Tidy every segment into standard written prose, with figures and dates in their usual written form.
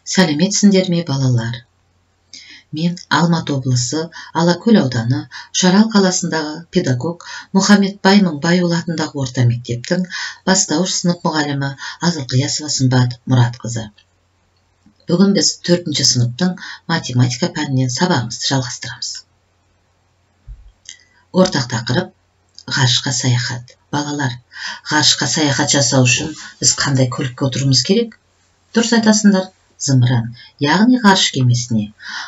Сәлеметсіңдер ме, балалар? Мен Алматы облысы Алакөл ауданы Шарал қаласындағы педагог Мұхаммедбай Мыңбайұлы атындағы орта мектептің бастауыш сынып мұғалімі Азылқиясова Сымбат Мұратқызы. Бүгін біз 4-ші сыныптың математика пәнінен сабағымызды жалғастырамыз. Ортақ тақырып ғарышқа саяхат. Балалар, ғарышқа саяхат жасау үшін біз қандай көлікке отыруымыз керек? Дұрыс айтасыңдар, зымыран, яғни ғарыш кемесіне.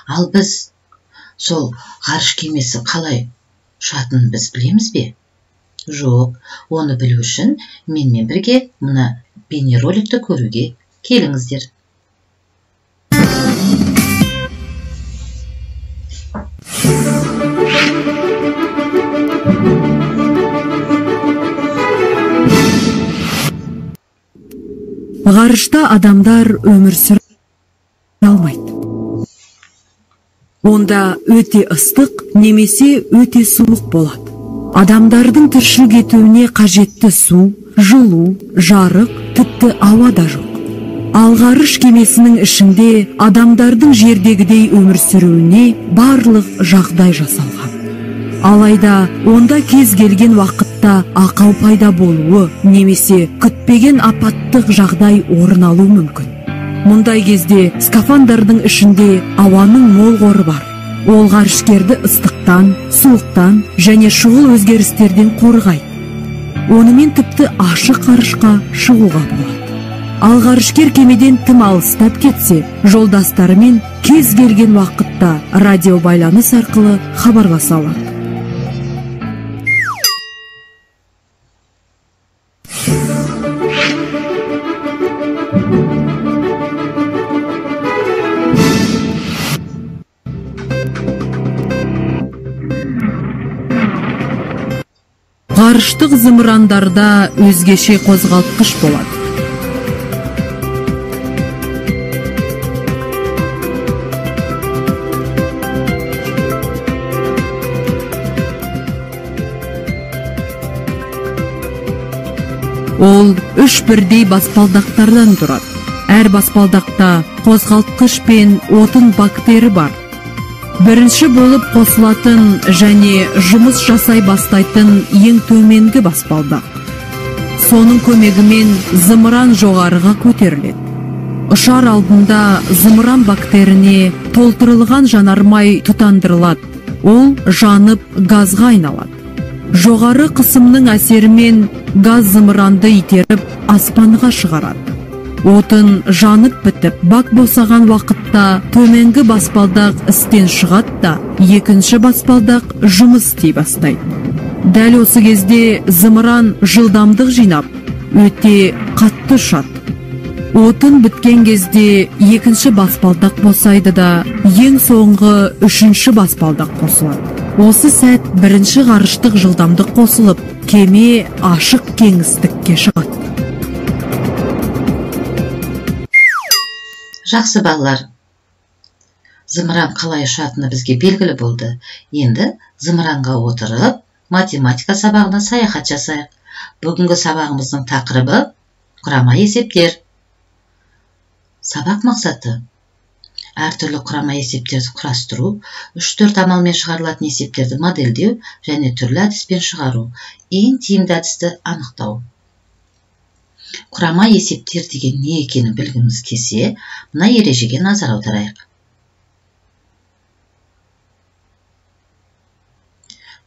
Ал біз сол ғарыш кемесі қалай ұшатынын біз білеміз бе? Жоқ, оны білу үшін менімен бірге мына бейнероликті көруге келіңіздер. Ғарышта адамдар өмір сүре алмайды. Онда өте ыстық немесе өте суық болады. Адамдардың тіршілік етуіне қажетті су, жылу, жарық, тіпті ауа да жоқ. Ал ғарыш кемесінің ішінде адамдардың жердегідей өмір сүруіне барлық жағдай жасалған. Алайда онда кез келген уақытта ақау пайда болуы немесе күтпеген апаттық жағдай орын алуы мүмкін. Мұндай кезде скафандрдың ішінде ауаның мол қоры бар. Ол ғарышкерді ыстықтан, суықтан және шұғыл өзгерістерден қорғайды. Онымен тіпті ашық ғарышқа шығуға болады. Ал ғарышкер кемеден тым алыстап кетсе, жолдастарымен кез келген уақытта радио байланыс арқылы хабарласа алады. Ғарыштық зымырандарда өзгеше қозғалтқыш болады. Ол 3 бірдей баспалдақтардан тұрады. Әр баспалдақта қозғалтқыш пен отын бактері бар. Бірінші болып қосылатын және жұмыс жасай бастайтын ең төменгі баспалдақ. Соның көмегімен зымыран жоғарыға көтеріледі. Ұшар алдында зымыран бактеріне толтырылған жанармай тұтандырылады. Ол жанып газға айналады. Жоғары қысымның әсерімен газ зымыранды итеріп аспанға шығарады. Отын жанып бітіп, бак босаған уақытта төменгі баспалдақ істен шығады да, екінші баспалдақ жұмыс істей бастайды. Дәл осы кезде зымыран жылдамдық жинап, өте қатты ұшады. Отын біткен кезде екінші баспалдақ босайды да, ең соңғы үшінші баспалдақ қосылады. Осы сәт бірінші ғарыштық жылдамдық қосылып, кеме ашық кеңістікке шығады. Жақсы балалар, зымыран қалай ұшатыны бізге белгілі болды. Енді зымыранға отырып, математика сабағына саяхат жасайық. Бүгінгі сабағымыздың тақырыбы құрама есептер. Сабақ мақсаты әртүрлі құрама есептерді құрастыру, 3-4 амалмен шығарылатын есептерді модельдеу және түрлі әдіспен шығару, ең тиімді әдісті анықтау. Құрама есептер деген не екенін білгіміз келсе, мына ережеге назар аударайық.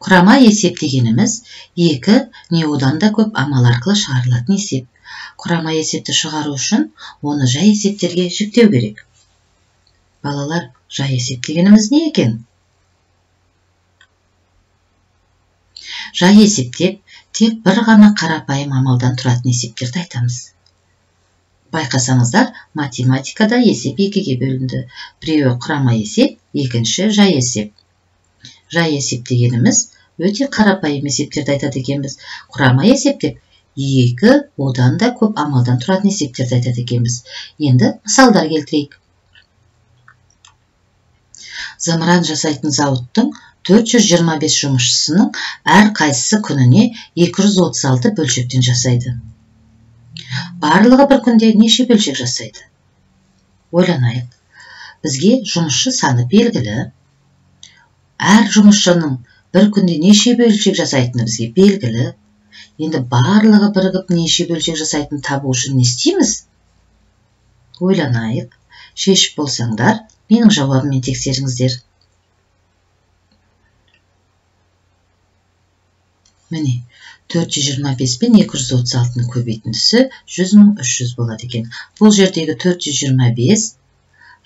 Құрама есеп дегеніміз 2 не одан да көп амал арқылы шығарылатын есеп. Құрама есепті шығару үшін оны жай есептерге жіктеу керек. Балалар, жай есеп дегеніміз не екен? Жай есептеп, тек бір ғана қарапайым амалдан тұратын есептерді айтамыз. Байқасаңыздар, математикада есеп 2-ге бөлінді. Біреуі құрама есеп, екінші жай есеп. Жай есеп дегеніміз өте қарапайым есептерді айтады екенбіз. Құрама есептеп, 2 одан да көп амалдан тұратын есептерді айтады екенбіз. Енді мысалдар келтірейік. Зымыран жасайтын зауыттың 425 жұмысшысының әр қайсысы күніне 236 бөлшектен жасайды. Барлығы бір күнде неше бөлшек жасайды? ойланайық. Бізге жұмысшы саны белгілі. Әр жұмысшының бір күнде неше бөлшек жасайтыны бізге белгілі. Енді барлығы бірігіп неше бөлшек жасайтын табу үшін не істейміз? Ойланайық. Шешіп болсаңдар, менің жауабыммен тексеріңіздер. Міне, 425 пен 236-ның көбейтіндісі 100.300 болады екен. Бұл жердегі 425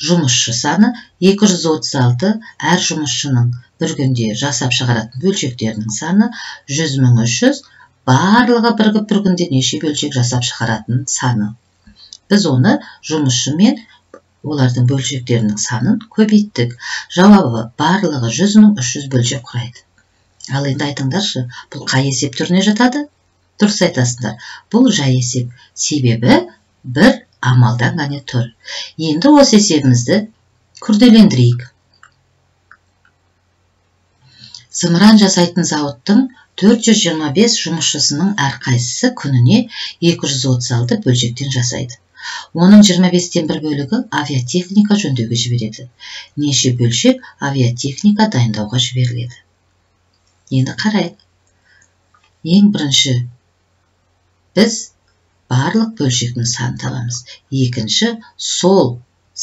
жұмысшы саны, 236 әр жұмысшының бір күнде жасап шығаратын бөлшектерінің саны, 100.300 барлығы бірігіп бір күнде неше бөлшек жасап шығаратын саны. Біз оны жұмысшы мен олардың бөлшектерінің санын көбейттік. Жауабы барлығы 100.300 бөлшек құрайды. Ал енді айтыңдаршы, бұл қай есеп түріне жатады? Дұрыс айтасыңдар. Бұл жай есеп. Себебі бір амалдан ғана тұр. Енді осы есебімізді күрделендірейік. Зымыран жасайтын зауыттың 425 жұмысшысының әрқайсысы күніне 236 бөлшектен жасайды. Оның 25-тен бір бөлігі авиатехника жөндеуге жібереді. Неше бөлшек авиатехника дайындауға жіберіледі? Енді қарайық. Ең бірінші біз барлық бөлшектің санын табамыз. Екінші, сол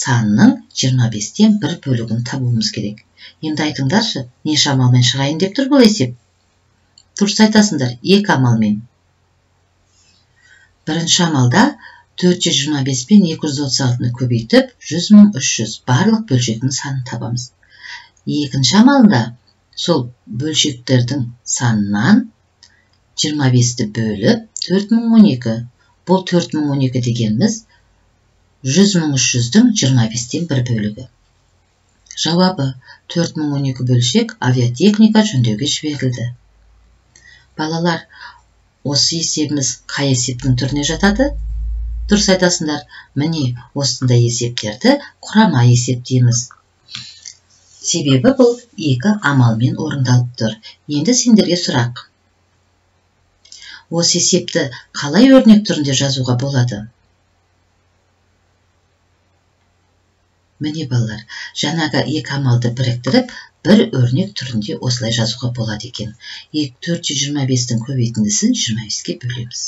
санның 25-тен бір бөлігін табуымыз керек. Енді айтыңдаршы, не шамалмен шығайын деп тұр бұл есеп? Дұрыс айтасыңдар, екі амалмен. Бірінші амалда 425 пен 236-ны көбейтіп, 100.300 барлық бөлшектің санын табамыз. Екінші амалда сол бөлшектердің санынан 25-ті бөліп 4012. Бұл 4012 дегеніміз 100.300-дің 25-тен бір бөлігі. Жауабы 4012 бөлшек авиатехника жөндеуге жіберілді. Балалар, осы есебіміз қай есептің түріне жатады? Дұрыс айтасыңдар, міне осындай есептерді құрама есеп дейміз. Себебі бұл екі амалмен орындалып тұр. Енді сендерге сұрақ. Осы есепті қалай өрнек түрінде жазуға болады? Міне балалар, жаңағы екі амалды біріктіріп, бір өрнек түрінде осылай жазуға болады екен. 425-тің көбейтіндісін 25-ке бөлеміз.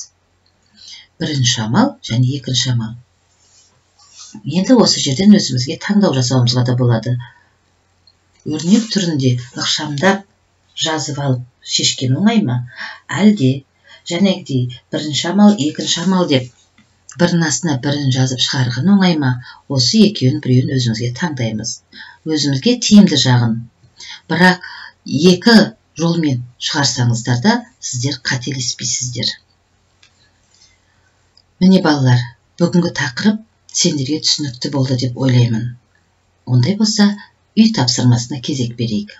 Бірінші амал және екінші амал. Енді осы жерден өзімізге таңдау жасауымызға да болады. Өрнек түрінде ықшамдап жазып алып шешкен оңай ма? Әлде жәнегідей бірінші амал, екінші амал деп бірінің астына бірін жазып шығарған оңай ма? Осы екеуін біреуін өзімізге таңдаймыз. Өзімізге тиімді жағын. Бірақ екі жолмен шығарсаңыздар да сіздер қателеспейсіздер. Міне балалар, бүгінгі тақырып сендерге түсінікті болды деп ойлаймын. Ондай болса, үй тапсырмасына кезек берейік.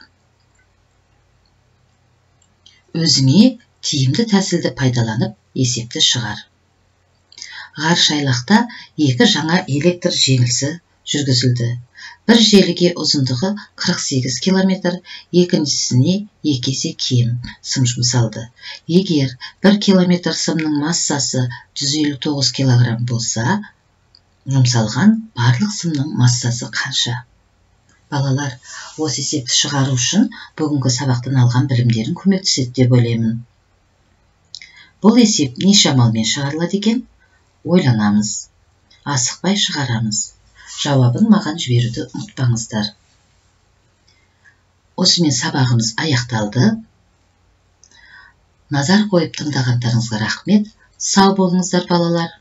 Өзіңе тиімді тәсілді пайдаланып есепті шығар. Ғарыш айлақта екі жаңа электр желісі жүргізілді. Бір желіге ұзындығы 48 километр, екіншісіне 2 есе кем сым жұмсалды. Егер 1 километр сымның массасы 159 килограмм болса, жұмсалған барлық сымның массасы қанша? Балалар, осы есепті шығару үшін бүгінгі сабақтан алған білімдерін көмектеседі деп ойлаймын. Бұл есеп неше амалмен шығарылады екен? Ойланамыз. Асықпай шығарамыз. Жауабын маған жіберуді ұмытпаңыздар. Осымен сабағымыз аяқталды. Назар қойып тыңдағандарыңызға рахмет. Сау болыңыздар балалар.